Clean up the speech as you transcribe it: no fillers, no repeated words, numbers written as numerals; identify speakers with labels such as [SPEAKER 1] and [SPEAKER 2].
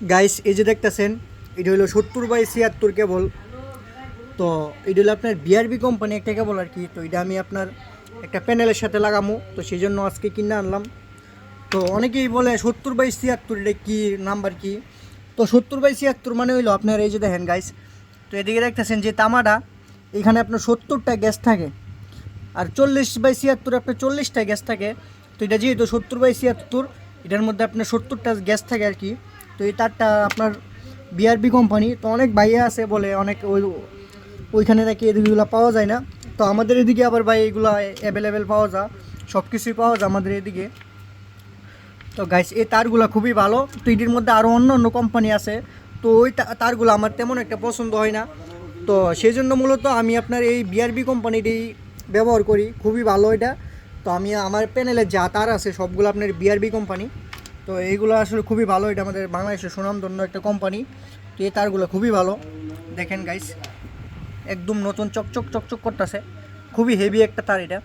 [SPEAKER 1] Guys এই যে দেখতেছেন এটা হলো 70/76 কেবল। তো এটা হলো আপনার বিআরবি কোম্পানি একটা কেবল আর কি। তো এটা আমি আপনার একটা প্যানেলের সাথে লাগামো, তো সেই জন্য আজকে কিনে আনলাম। তো অনেকেই বলে 70/76 এটা কী নাম্বার কি? তো 70/76 মানে হইলো আপনার এই যে দেখেন গাইস, তো এদিকে দেখতেছেন যে তামাটা এখানে আপনার 70টা গ্যাস থাকে, আর 40/76 আপনার 40টা গ্যাস থাকে। তো এটা যেহেতু 70/76 এটার মধ্যে আপনার 70টা গ্যাস থাকে আর কি। তো এই তারটা আপনার বিআরবি কোম্পানি। তো অনেক ভাইয়া আছে বলে অনেক ওইখানে নাকি এদিকগুলো পাওয়া যায় না। তো আমাদের এদিকে আবার ভাই এগুলো অ্যাভেলেবেল পাওয়া যায়, সব কিছুই পাওয়া যায় আমাদের এদিকে। তো গাইস এই তারগুলো খুবই ভালো। তো এটির মধ্যে আরও অন্য অন্য কোম্পানি আছে, তো ওই তারগুলো আমার তেমন একটা পছন্দ হয় না। তো সেই জন্য মূলত আমি আপনার এই বিআরবি কোম্পানিটি ব্যবহার করি, খুবই ভালো এটা। তো আমি আমার প্যানেলে যা তার আছে সবগুলো আপনার বিআরবি কোম্পানি। তো এইগুলো আসলে খুবই ভালো, এটা আমাদের বাংলাদেশের সুনামধন্য একটা কোম্পানি। তো এই তারগুলো খুবই ভালো, দেখেন গাইস একদম নতুন চকচক চকচক করতেছে, খুবই হেভি একটা তার এটা।